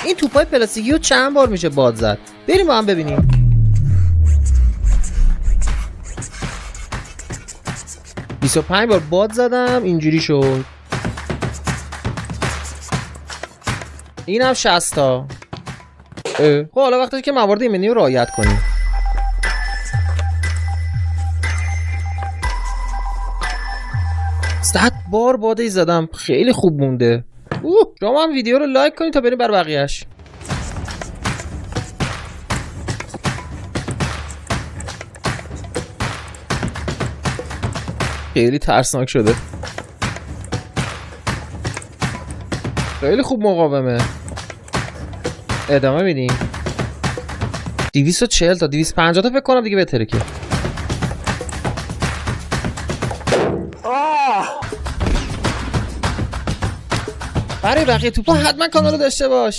این توپای پلاستیکی رو چند بار میشه باد زد؟ بریم با هم ببینیم. « 25 بار باد زدم اینجوری شد. اینم 60 تا. خب حالا وقتی که موارد ایمنی رو رعایت کنیم. 100 بار باده زدم، خیلی خوب مونده. شما هم ویدیو رو لایک کنید تا بریم بر بقیه‌اش. خیلی ترسناک شده. خیلی خوب مقاومه. ادامه میدیم. 240 تا 250 تا فکر کنم دیگه بهتره که. برای بقیه توپا حتما کانال رو داشته باش.